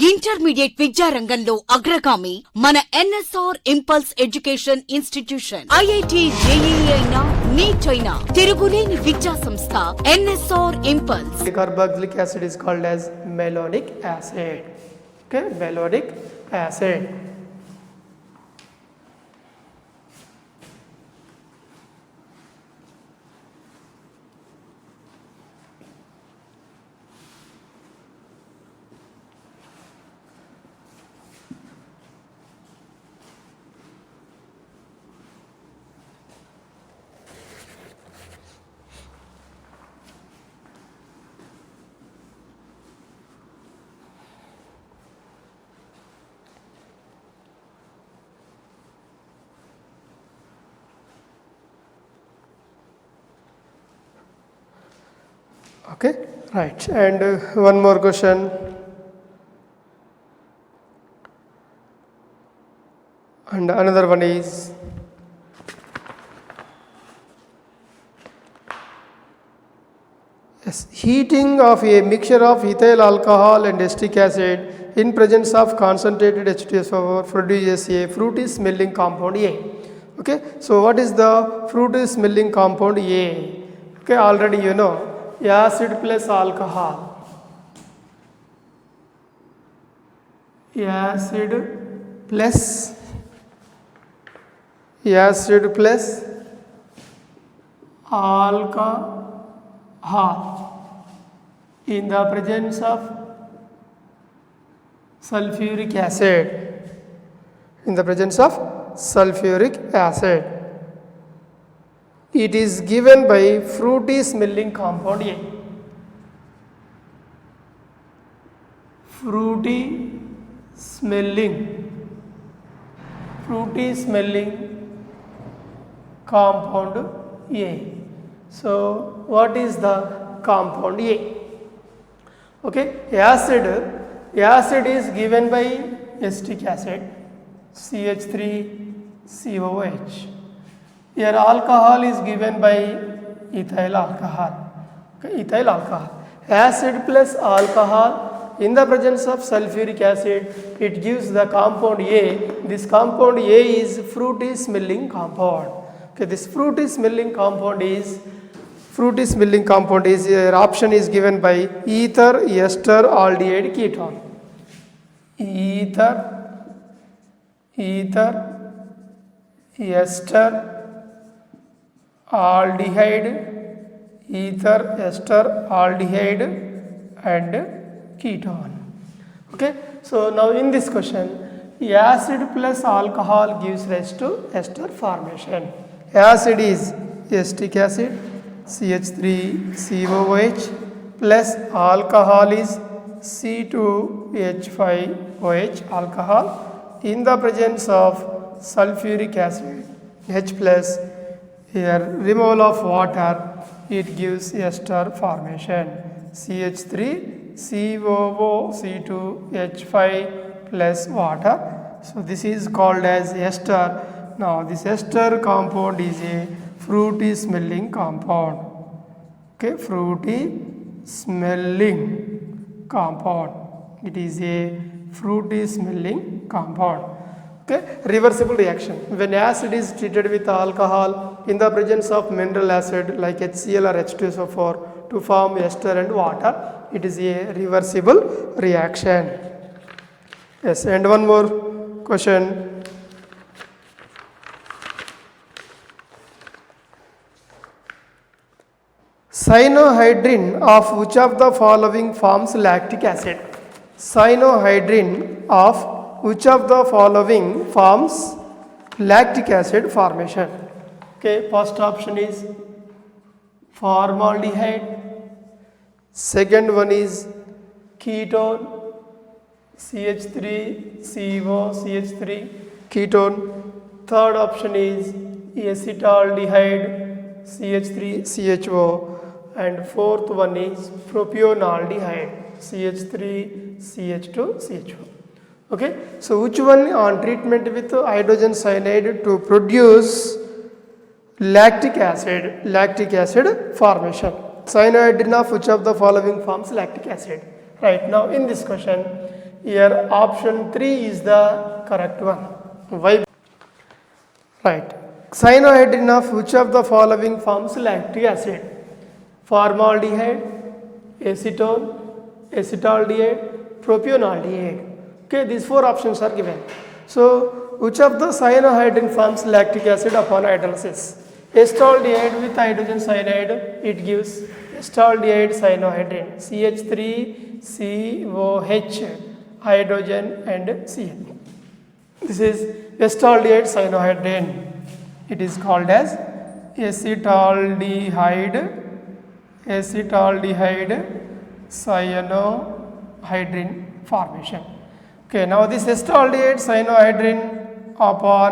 Intermediate విద్యారంగంలో అగ్రగామి మన NSR impulse education institution. IIT JEE అయినా నీట్ అయినా తిరుగులేని విద్యా సంస్థ NSR impulse. Carboxylic acid is called as malonic acid. Okay, malonic acid. Okay, right. And one more question. And another one is yes, heating of a mixture of ethyl alcohol and acetic acid in presence of concentrated H2SO4 produces a fruity smelling compound A. Okay, so what is the fruity smelling compound A? Okay, already you know. Acid plus alcohol, acid plus alcohol in the presence of sulfuric acid, it is given by fruity smelling compound A. Fruity smelling compound A. So what is the compound A? Okay, acid is given by acetic acid CH3COOH. Here alcohol is given by ethyl alcohol. Okay, ethyl alcohol. Acid plus alcohol in the presence of sulfuric acid, it gives the compound A. This compound A is fruity smelling compound. Okay, this fruity smelling compound is your option is given by ether ester aldehyde ketone. Ether ester aldehyde, ether ester aldehyde and ketone. Okay, so now in this question, acid plus alcohol gives rise to ester formation. Acid is acetic acid CH3COOH plus alcohol is C2H5OH alcohol in the presence of sulfuric acid H plus. Here removal of water, it gives ester formation CH3COOC2H5 plus water. So this is called as ester. Now this ester compound is a fruity smelling compound. Okay, fruity smelling compound. It is a fruity smelling compound. Okay, reversible reaction. When acid is treated with alcohol in the presence of mineral acid like HCl or H2SO4 to form ester and water, it is a reversible reaction. Yes, and one more question. Cyanohydrin of which of the following forms lactic acid? Cyanohydrin of which of the following forms lactic acid formation? Okay, first option is formaldehyde, second one is ketone CH3COCH3 ketone, third option is acetaldehyde CH3CHO, and fourth one is propionaldehyde CH3CH2CHO. Okay, so which one on treatment with hydrogen cyanide to produce lactic acid formation? Cyanohydrin of which of the following forms lactic acid? Right, now in this question, Here option 3 is the correct one. Why? Right. Cyanohydrin of which of the following forms lactic acid? Formaldehyde, acetone, acetaldehyde, propionaldehyde. Okay, these 4 options are given. So, which of the cyanohydrin forms lactic acid upon hydrolysis? Acetaldehyde with hydrogen cyanide, it gives acetaldehyde cyanohydrin, CH3COH, hydrogen and Cl. This is acetaldehyde cyanohydrin. It is called as acetaldehyde cyanohydrin formation. Okay, now this acetaldehyde cyanohydrin upon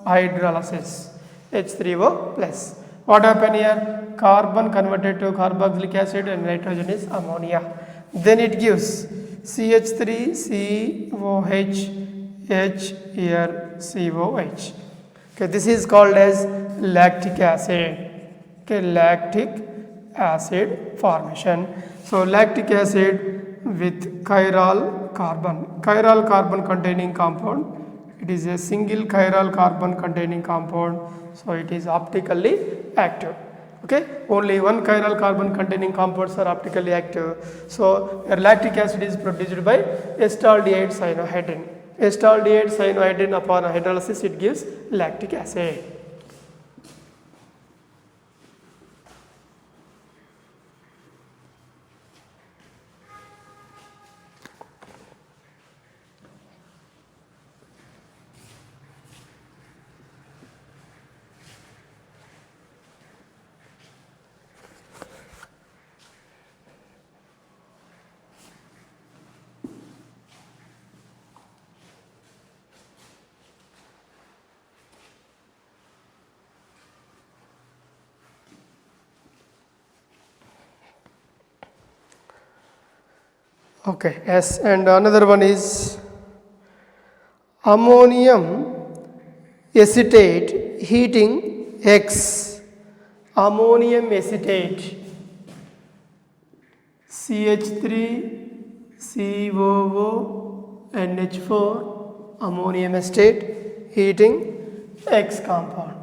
hydrolysis, H3O plus. What happened here? Carbon converted to carboxylic acid and nitrogen is ammonia. Then it gives CH3COH, H here COH. Okay, this is called as lactic acid. Okay, lactic acid formation. So lactic acid with chiral carbon containing compound. It is a single chiral carbon containing compound, so it is optically active. Okay, only one chiral carbon containing compounds are optically active. So your lactic acid is produced by acetaldehyde cyanohydrin. Acetaldehyde cyanohydrin upon hydrolysis, it gives lactic acid. Okay, yes, and another one is ammonium acetate heating X. Ammonium acetate CH3COO ammonium acetate heating X compound.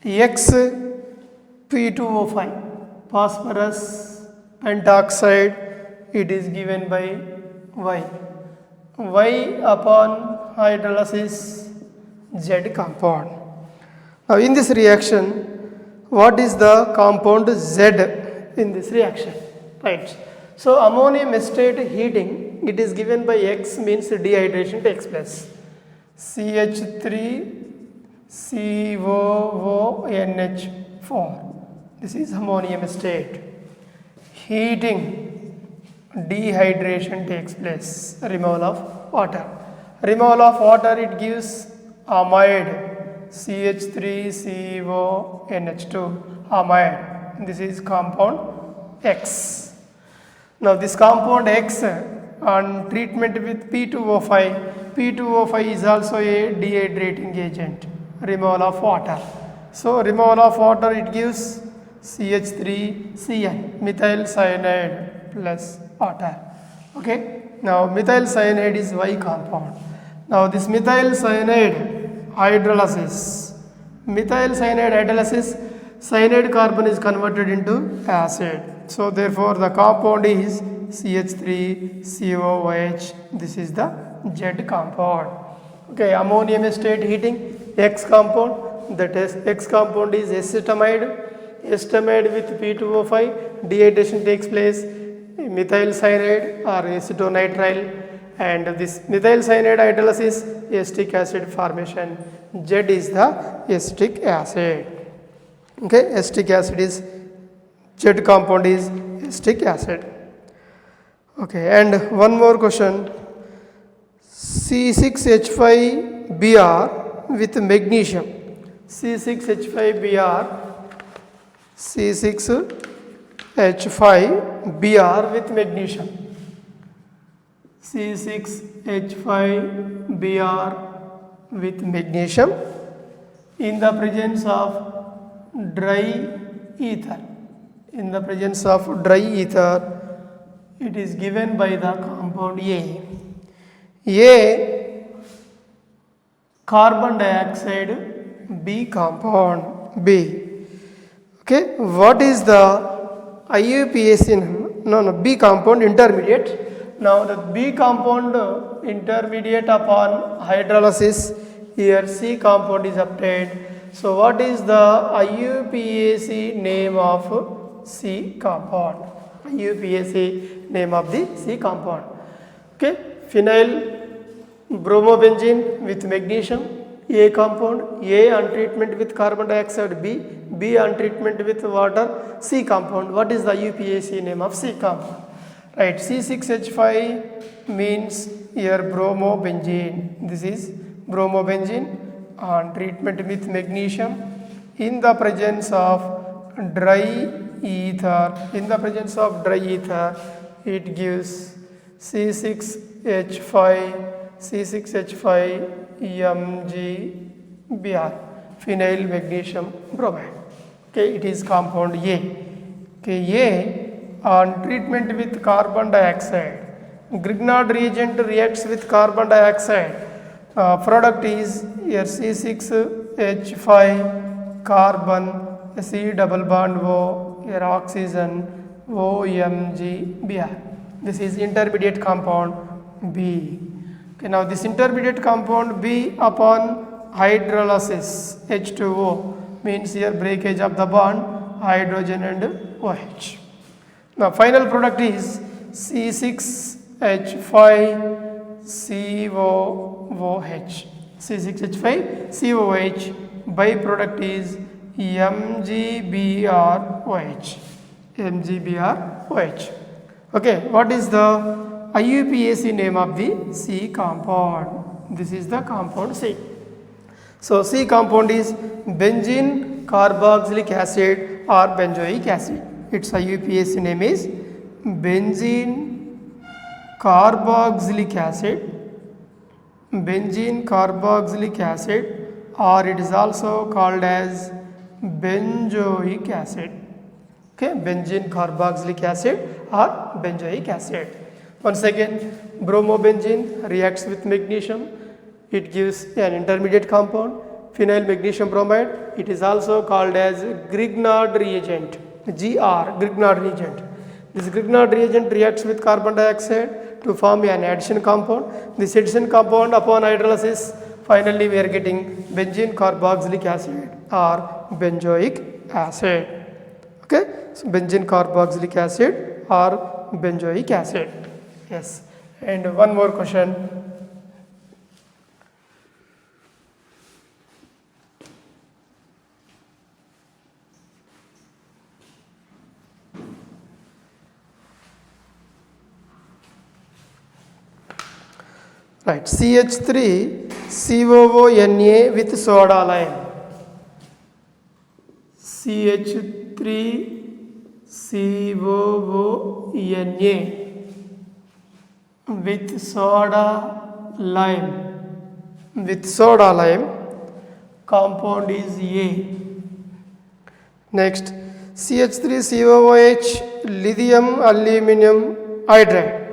X P2O5 phosphorus pentoxide, it is given by Y. Y upon hydrolysis Z compound. Now in this reaction, what is the compound Z in this reaction? Right. So ammonium acetate heating, it is given by X means dehydration takes place. CH3COONH4. This is ammonium acetate. Heating, dehydration takes place, removal of water. Removal of water, it gives amide, CH3CONH2, amide. This is compound X. Now this compound X on treatment with P2O5, P2O5 is also a dehydrating agent, removal of water. So removal of water, it gives CH3CN, methyl cyanide plus water. Okay, now methyl cyanide is Y compound. Now this methyl cyanide hydrolysis, cyanide carbon is converted into acid. So therefore the compound is CH3COOH. This is the Z compound. Okay, ammonium acetate heating X compound. That is X compound is acetamide. Acetamide with P2O5, dehydration takes place, methyl cyanide or acetonitrile, and this methyl cyanide hydrolysis, acetic acid formation. Z is the acetic acid. Okay, acetic acid is, Z compound is acetic acid. Okay, and one more question. C6H5Br with magnesium. C6H5Br with magnesium. C6H5Br with magnesium in the presence of dry ether. In the presence of dry ether, it is given by the compound A. A carbon dioxide, B compound, B. Okay, what is the IUPAC? No, B compound intermediate. Now the B compound intermediate upon hydrolysis, here C compound is obtained. So what is the IUPAC name of C compound? IUPAC name of the C compound. Okay, phenyl bromobenzene with magnesium, A compound, A on treatment with carbon dioxide, B on treatment with water, C compound. What is the IUPAC name of C compound? Right, C6H5 means here bromobenzene. This is bromobenzene on treatment with magnesium in the presence of dry ether. In the presence of dry ether, it gives C6H5 MgBr, phenyl magnesium bromide. Okay, it is compound A. Okay, A on treatment with carbon dioxide, Grignard reagent reacts with carbon dioxide. Product is here C6H5 carbon, C double bond O, here oxygen, OMgBr. This is intermediate compound B. Okay, now this intermediate compound B upon hydrolysis, H2O, means here breakage of the bond, hydrogen and OH. Now final product is C6H5COOH. C6H5COOH, byproduct is MgBrOH. MgBrOH. Okay, what is the IUPAC name of the C compound? This is the compound C. So C compound is benzene carboxylic acid or benzoic acid. Its IUPAC name is benzene carboxylic acid, or it is also called as benzoic acid. Okay, benzene carboxylic acid or benzoic acid. Once again, bromobenzene reacts with magnesium. It gives an intermediate compound, phenyl magnesium bromide. It is also called as Grignard reagent, Grignard reagent. This Grignard reagent reacts with carbon dioxide to form an addition compound. This addition compound upon hydrolysis, finally we are getting benzene carboxylic acid or benzoic acid. Okay, so benzene carboxylic acid or benzoic acid. Yes, and one more question. Right, CH3COONA with soda lime. CH3COONA with soda lime. Compound is A. Next, CH3COOH lithium aluminum hydride.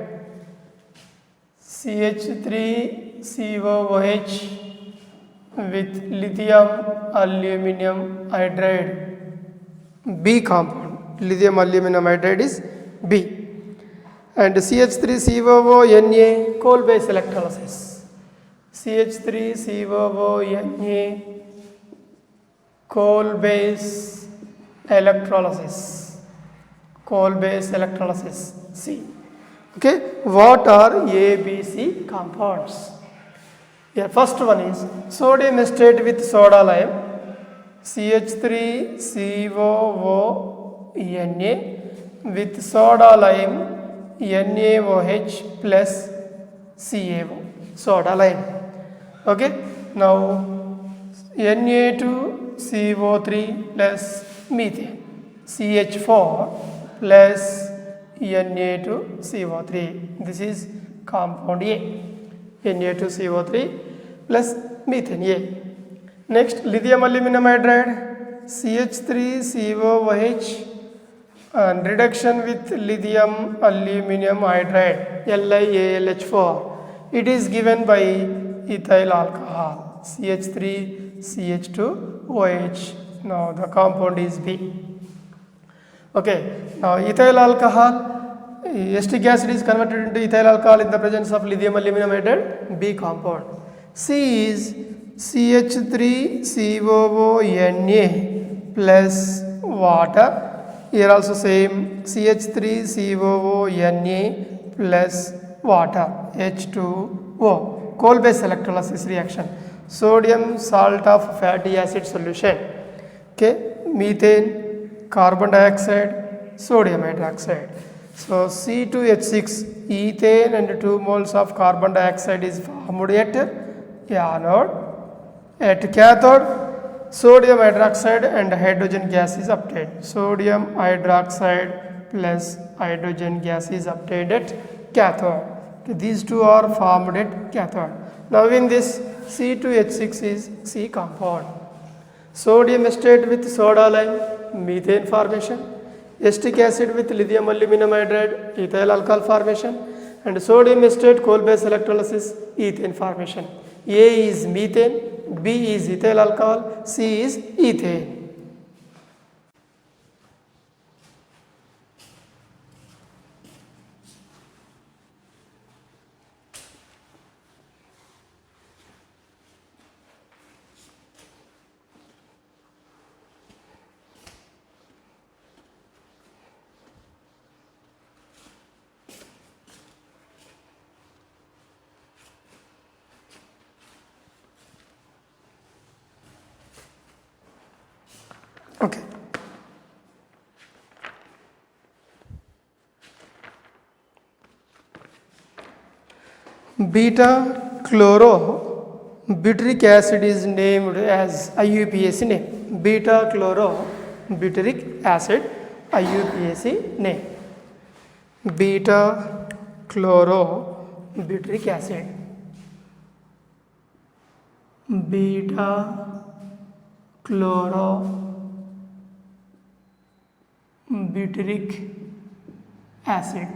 CH3COOH with lithium aluminum hydride, B compound. Lithium aluminum hydride is B. And CH3COONA coal base electrolysis. CH3COONA coal base electrolysis, C. Okay, what are A, B, C compounds? Yeah, first one is sodium acetate with soda lime, CH3COONA with soda lime, NaOH plus CaO, soda lime. Okay, now Na2CO3 plus methane, CH4 plus Na2CO3. This is compound A, Na2CO3 plus methane A. Next, lithium aluminum hydride, CH3COOH and reduction with lithium aluminum hydride, LiAlH4. It is given by ethyl alcohol, CH3CH2OH. Now the compound is B. Okay, now ethyl alcohol, acetic acid is converted into ethyl alcohol in the presence of lithium aluminum hydride, B compound. C is CH3COONA plus water. Here also same, CH3COONA plus water, H2O, coal base electrolysis reaction, sodium salt of fatty acid solution. Okay, methane, carbon dioxide, sodium hydroxide. So C2H6, ethane and 2 moles of carbon dioxide is formed at anode. At cathode, sodium hydroxide and hydrogen gas is obtained. Sodium hydroxide plus hydrogen gas is obtained at cathode. Okay, these two are formed at cathode. Now in this, C2H6 is C compound. Sodium acetate with soda lime, methane formation. Acetic acid with lithium aluminum hydride, ethyl alcohol formation. And sodium acetate coal base electrolysis, ethane formation. A is methane, B is ethyl alcohol, C is ethane. Okay. Beta chloro butyric acid is named as IUPAC name. Beta chloro butyric acid, IUPAC name. Beta chloro butyric acid. Beta chloro butyric acid.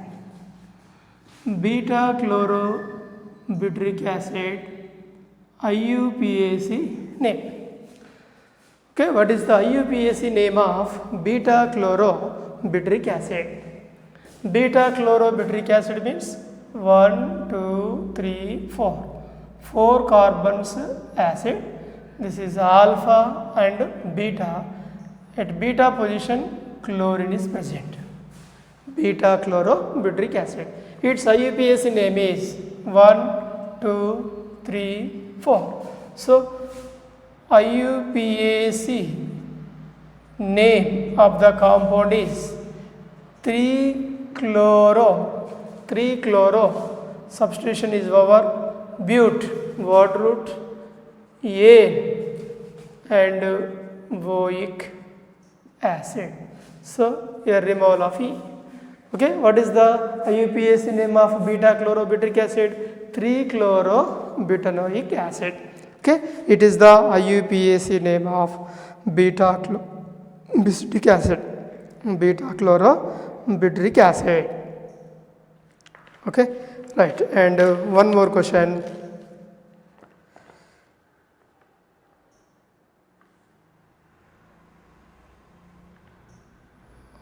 Beta chloro butyric acid, IUPAC name. Okay, what is the IUPAC name of beta chloro butyric acid? Beta chloro butyric acid means 1, 2, 3, 4. 4 carbons acid. This is alpha and beta. At beta position, chlorine is present. Beta chloro butyric acid. Its IUPAC name is 1, 2, 3, 4. So IUPAC name of the compound is 3-chloro. 3-chloro substitution is over but, word root, A and voic acid. So here removal of E. Okay, what is the IUPAC name of beta chlorobutyric acid? 3-chlorobutanoic acid. Okay, it is the IUPAC name of beta chlorobutyric acid. Beta chlorobutyric acid. Okay, right. And one more question.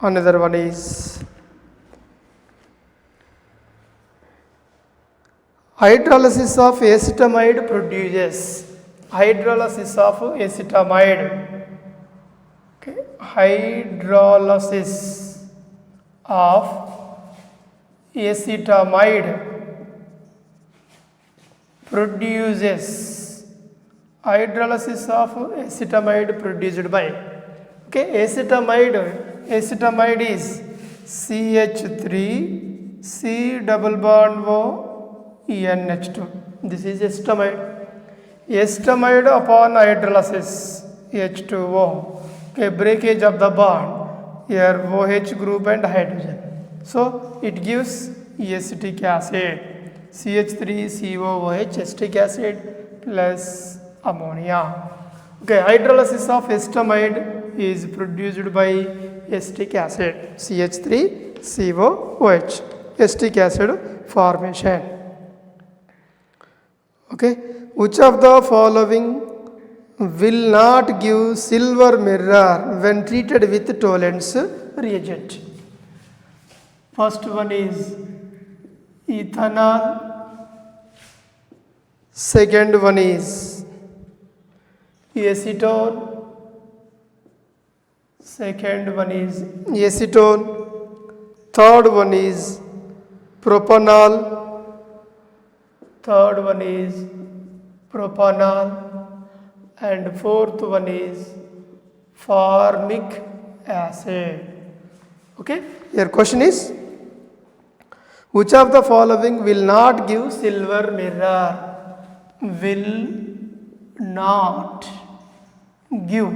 Another one is hydrolysis of acetamide produces. Hydrolysis of acetamide. Okay. Hydrolysis of acetamide produces. Hydrolysis of acetamide produced by. Okay, acetamide is CH3 C double bond O NH2. This is acetamide. Acetamide upon hydrolysis H2O. Okay, breakage of the bond. Here OH group and hydrogen. So it gives acetic acid. CH3COOH acetic acid plus ammonia. Okay, hydrolysis of acetamide is produced by acetic acid, CH3COOH, acetic acid formation. Okay, which of the following will not give silver mirror when treated with Tollens reagent? First one is ethanol, second one is acetone, second one is acetone, third one is propanol, third one is propanol, and fourth one is formic acid. Okay, your question is, which of the following will not give silver mirror? Will not give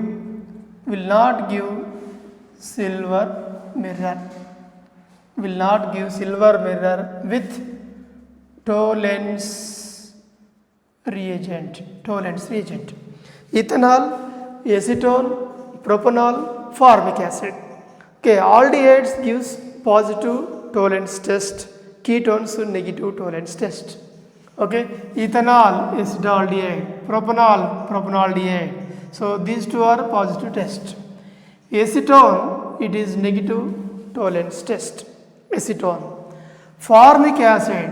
silver mirror, will not give silver mirror with Tollens reagent. Ethanol, acetone, propanol, formic acid. Okay, aldehydes gives positive Tollens test, ketones negative Tollens test. Okay, ethanol is aldehyde, propanaldehyde. So these two are positive test. Acetone, it is negative Tollens test. Acetone. Formic acid,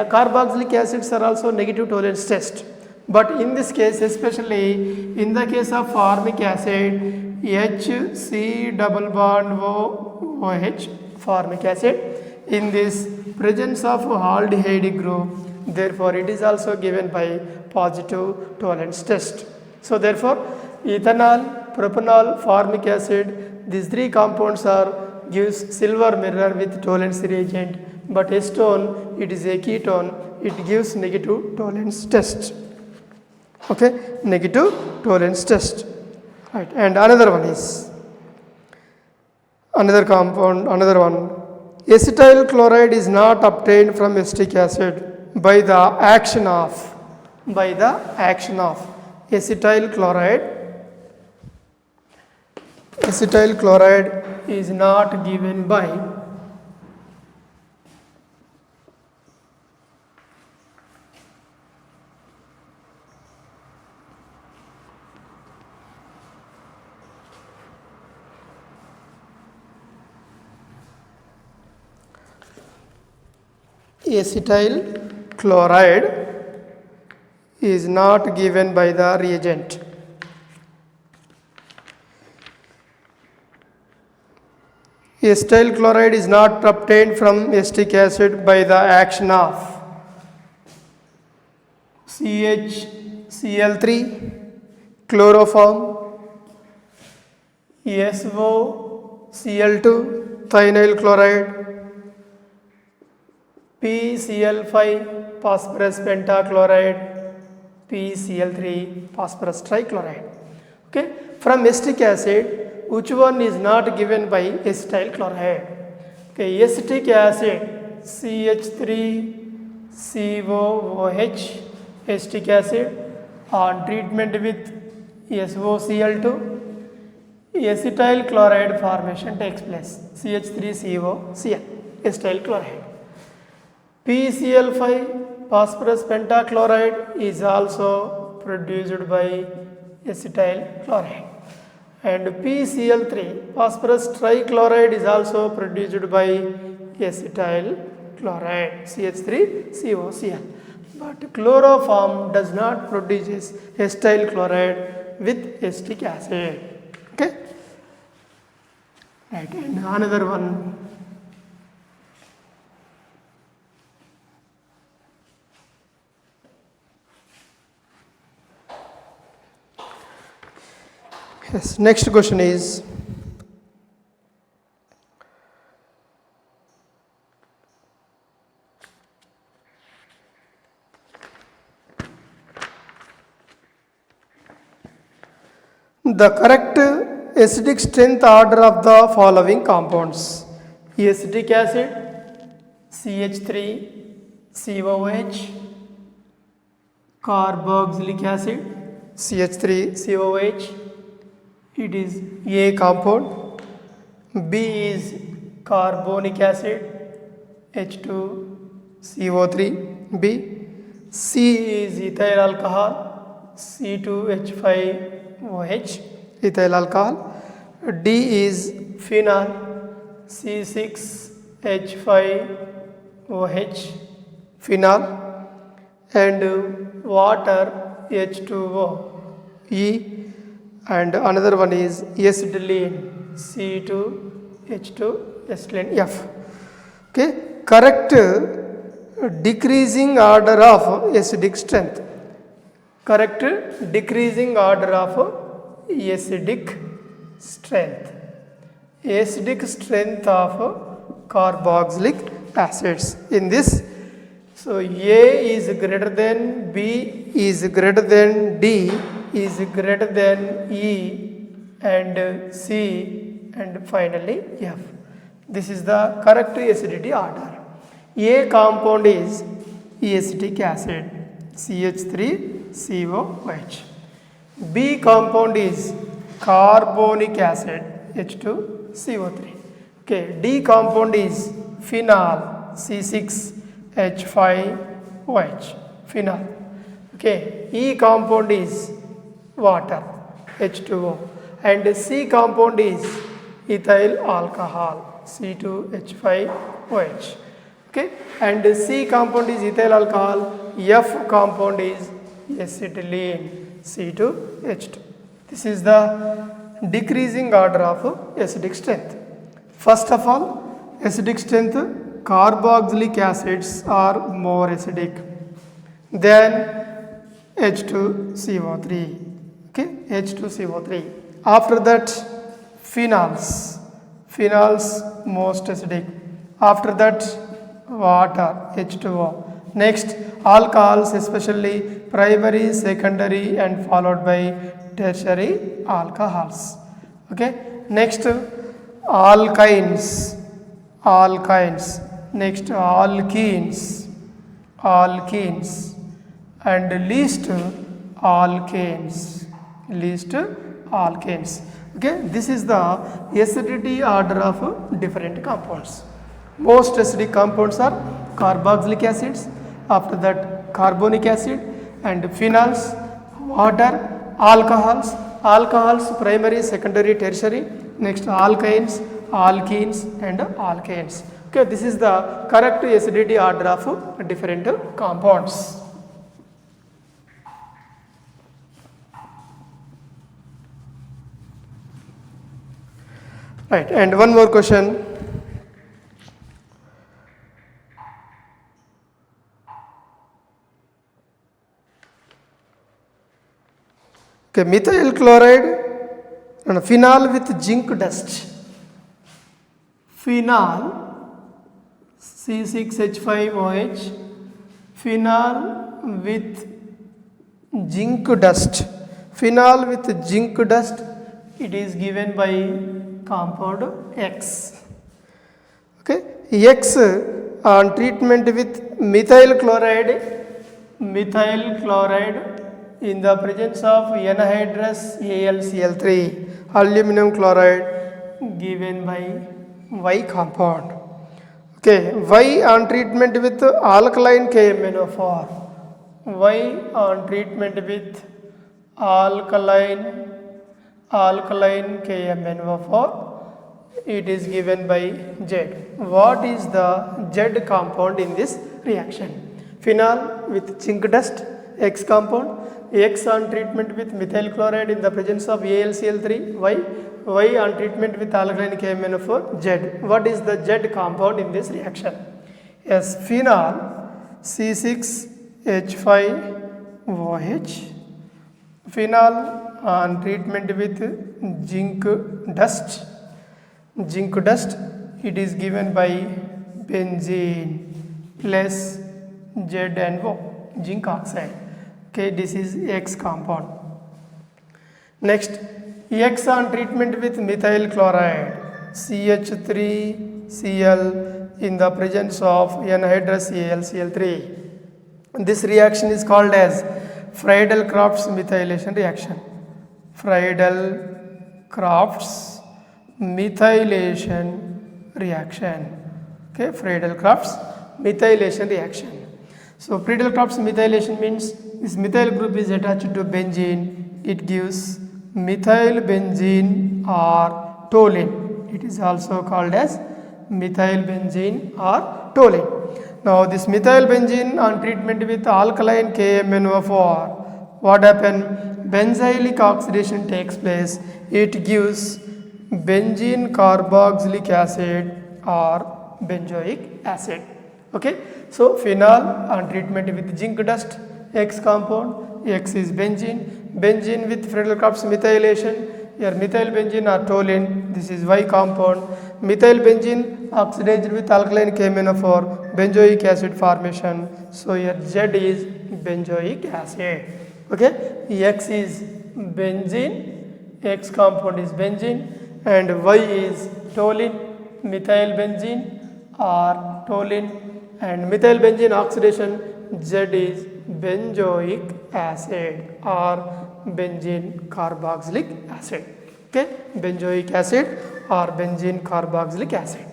carboxylic acids are also negative Tollens test. But in this case, especially in the case of formic acid, HC double bond OH, formic acid, in this presence of aldehyde group, therefore it is also given by positive Tollens test. So therefore, ethanol, propanol, formic acid, these three compounds gives silver mirror with Tollens reagent, but acetone, it is a ketone, it gives negative Tollens test. Okay, negative Tollens test. Right, and another one is another one. Acetyl chloride is not obtained from acetic acid by the action of acetyl chloride. Acetyl chloride is not given by the reagent. Acetyl chloride is not obtained from acetic acid by the action of CHCl3, chloroform, SOCl2, thionyl chloride, PCl5, phosphorus pentachloride, PCl3, phosphorus trichloride. Okay, from acetic acid, which one is not given by acetyl chloride? Okay, acetic acid, CH3COOH, acetic acid, on treatment with SOCl2, acetyl chloride formation takes place, CH3COCl, acetyl chloride. PCl5, phosphorus pentachloride, is also produced by acetyl chloride, and PCl3, phosphorus trichloride, is also produced by acetyl chloride, CH3COCl. But chloroform does not produce acetyl chloride with acetic acid. Okay, right, and another one. Yes, next question is, the correct acidic strength order of the following compounds: acetic acid, CH3COOH, carboxylic acid, CH3COOH, it is A compound. B is carbonic acid, H2CO3, B. C is ethyl alcohol, C2H5OH, ethyl alcohol. D is phenol, C6H5OH, phenol. And water, H2O, E. And another one is acetylene, C2H2 acetylene, F. Okay, correct decreasing order of acidic strength. Correct decreasing order of acidic strength. Acidic strength of carboxylic acids. In this, so A is greater than B, is greater than D, is greater than E, and C, and finally F. This is the correct acidity order. A compound is acetic acid, CH3COOH. B compound is carbonic acid, H2CO3. Okay, D compound is phenol, C6H5OH, phenol. Okay, E compound is water, H2O, and C compound is ethyl alcohol, C2H5OH. Okay, and C compound is ethyl alcohol, F compound is acetylene, C2H2. This is the decreasing order of acidic strength. First of all, acidic strength, carboxylic acids are more acidic than H2CO3. Okay, H2CO3. After that, phenols most acidic. After that, water, H2O. Next, alcohols, especially primary, secondary, and followed by tertiary alcohols. Okay, next, alkynes. Next, alkenes, and least alkanes. Okay, this is the acidity order of different compounds. Most acidic compounds are carboxylic acids, after that carbonic acid, and phenols, water, alcohols primary, secondary, tertiary. Next, alkynes, alkenes, and alkanes. Okay, this is the correct acidity order of different compounds. Right, and one more question. Okay, methyl chloride and phenol with zinc dust. Phenol, C6H5OH, phenol with zinc dust. Phenol with zinc dust, it is given by compound X. Okay, X on treatment with methyl chloride in the presence of anhydrous AlCl3, aluminum chloride, given by Y compound. Okay, Y on treatment with alkaline KMnO4. Y on treatment with alkaline KMnO4, it is given by Z. What is the Z compound in this reaction? Phenol with zinc dust, X compound. X on treatment with methyl chloride in the presence of AlCl3, Y on treatment with alkaline KMnO4, Z. What is the Z compound in this reaction? Yes, phenol, C6H5OH, phenol on treatment with zinc dust, it is given by benzene plus ZnO, zinc oxide. Okay, this is X compound. Next, X on treatment with methyl chloride, CH3Cl in the presence of anhydrous AlCl3. This reaction is called as Friedel-Crafts methylation reaction. Friedel-Crafts methylation reaction. Okay, Friedel-Crafts methylation reaction. So Friedel-Crafts methylation means this methyl group is attached to benzene. It gives methyl benzene or toluene. It is also called as methyl benzene or toluene. Now this methyl benzene on treatment with alkaline KMnO4, what happen? Benzylic oxidation takes place. It gives benzene carboxylic acid or benzoic acid. Okay, so phenol on treatment with zinc dust, X compound, X is benzene, benzene with Friedel-Crafts methylation, here methyl benzene or toluene, this is Y compound, methyl benzene oxidized with alkaline KMnO4, benzoic acid formation, so here Z is benzoic acid. Okay, X is benzene, X compound is benzene, and Y is toluene, methyl benzene or toluene, and methyl benzene oxidation Z is benzoic acid or benzene carboxylic acid. Okay, benzoic acid or benzene carboxylic acid.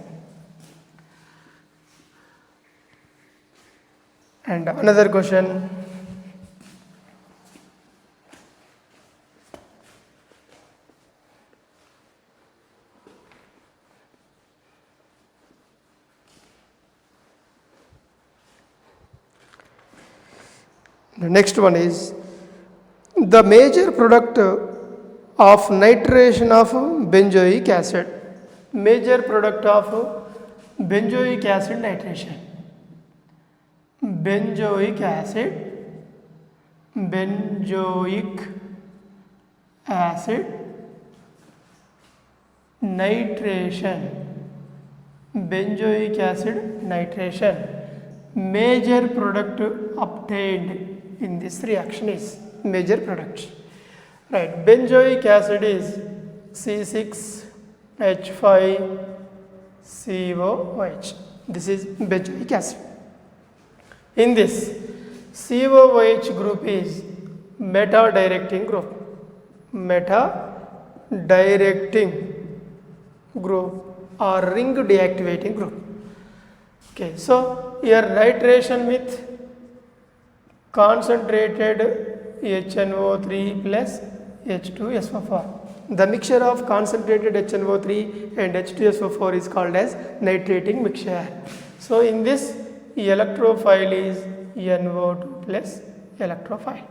And another question. The next one is the major product of nitration of benzoic acid. Major product of benzoic acid nitration. Benzoic acid, benzoic acid nitration, benzoic acid nitration. Major product obtained in this reaction is major products. Right, benzoic acid is C6H5COOH. This is benzoic acid. In this, COOH group is meta-directing group. Meta-directing group or ring deactivating group. Okay, so here nitration with concentrated HNO3 plus H2SO4. The mixture of concentrated HNO3 and H2SO4 is called as nitrating mixture. So in this electrophile is NO2 plus electrophile.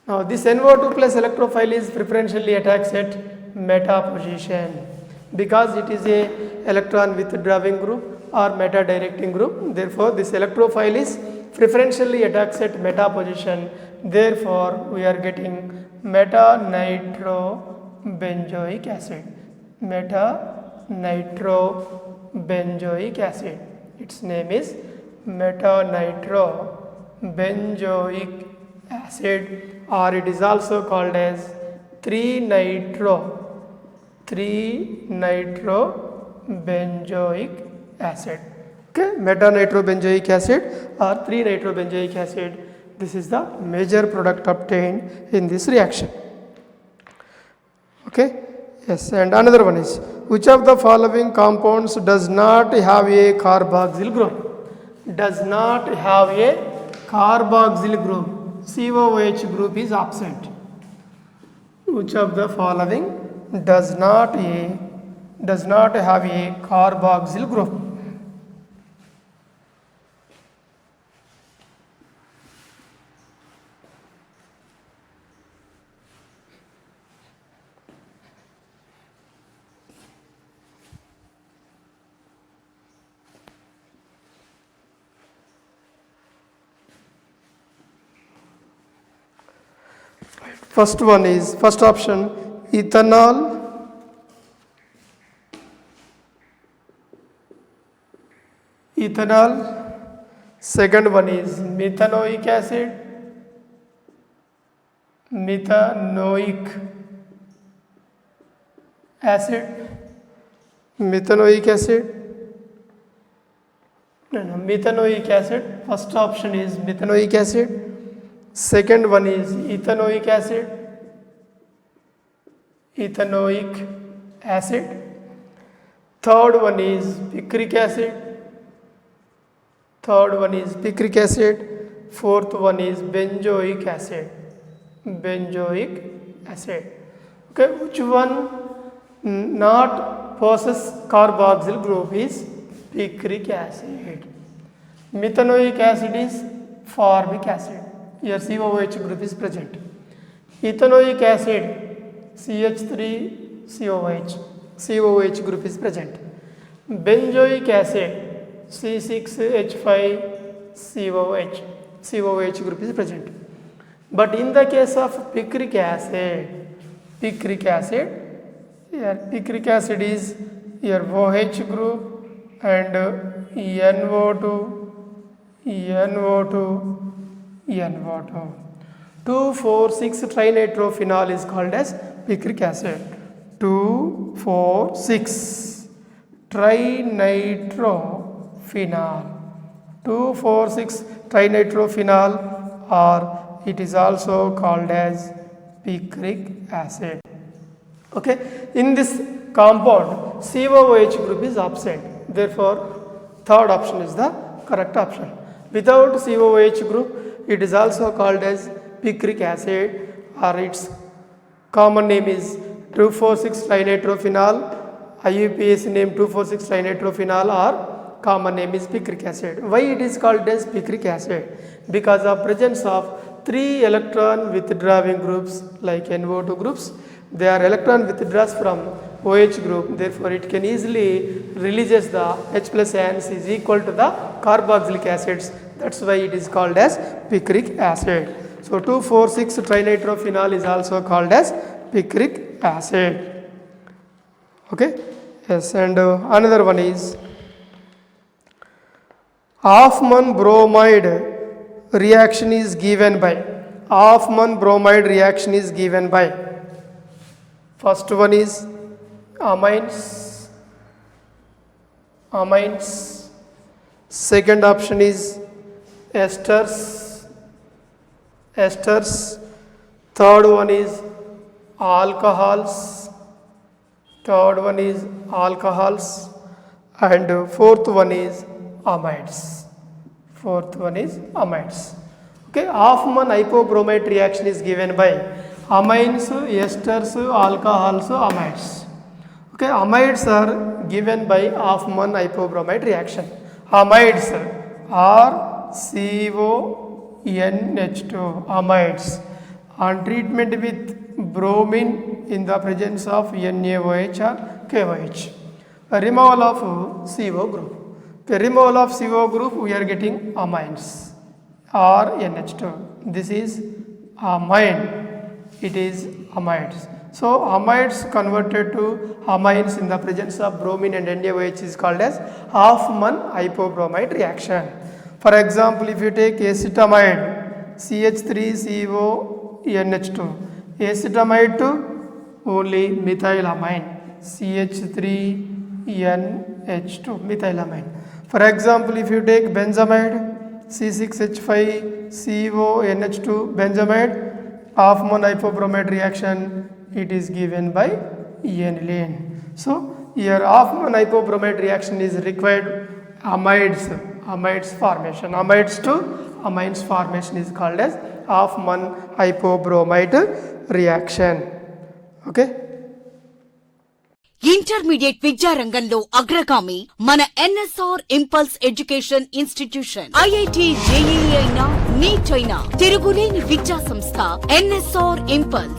Now this NO2 plus electrophile is preferentially attacks at meta position because it is a electron withdrawing group or meta directing group. Therefore this electrophile is preferentially attacks at meta position. Therefore we are getting meta nitrobenzoic acid. Meta nitrobenzoic acid. Its name is meta nitrobenzoic acid, or it is also called as 3-nitrobenzoic acid. Okay, meta nitrobenzoic acid or 3-nitrobenzoic acid. This is the major product obtained in this reaction. Okay, yes, and another one is which of the following compounds does not have a carboxyl group? Does not have a carboxyl group. COOH group is absent. Which of the following does not have a carboxyl group? First one is, first option, ethanol, second one is methanoic acid, methanoic acid, first option is methanoic acid. Second one is ethanoic acid. Third one is picric acid. Fourth one is benzoic acid. Benzoic acid. Okay, which one not possess carboxyl group is picric acid. Methanoic acid is formic acid. Here COOH group is present. Ethanoic acid CH3COH. COOH group is present. Benzoic acid C6H5COH. COOH group is present. But in the case of picric acid, here picric acid is here OH group and NO2, 2,4,6 trinitrophenol is called as picric acid. 2,4,6 trinitrophenol. 2,4,6 trinitrophenol, or it is also called as picric acid. Okay, in this compound COOH group is absent. Therefore, third option is the correct option. Without COOH group, it is also called as picric acid, or its common name is 2,4,6 trinitrophenol. IUPAC name 2,4,6 trinitrophenol, or common name is picric acid. Why it is called as picric acid? Because of presence of 3 electron withdrawing groups like NO2 groups. They are electron withdraws from OH group, therefore it can easily releases the H plus ions is equal to the carboxylic acids. That's why it is called as picric acid. So 2,4,6 trinitrophenol is also called as picric acid. Okay, yes, and another one is Hoffmann bromide reaction is given by. Hoffmann bromide reaction is given by. First one is amines. Second option is esters. Third one is alcohols. And fourth one is amides. Okay, Hoffmann hypobromite reaction is given by amines, esters, alcohols, amides. Okay, amides are given by Hoffmann hypobromite reaction. Amides are CONH2, amides. On treatment with bromine in the presence of NaOH or KOH. Removal of CO group. Okay, removal of CO group, we are getting amines or NH2. This is amine. It is amides. So amides converted to amines in the presence of bromine and NaOH is called as Hoffmann hypobromite reaction. For example, if you take acetamide CH3CONH2, acetamide to only methylamine CH3NH2 methylamine. For example, if you take benzamide C6H5CONH2 benzamide, Hoffmann hypobromite reaction, it is given by aniline. So here Hoffmann hypobromite reaction is required amides formation. Amides to amines formation is called as Hoffmann hypobromite reaction. Okay. Intermediate విద్యారంగంలో అగ్రగామి మన NSR impulse education institution. IIT JEE అయినా neat అయినా తిరుగులేని విద్యా సంస్థ NSR impulse.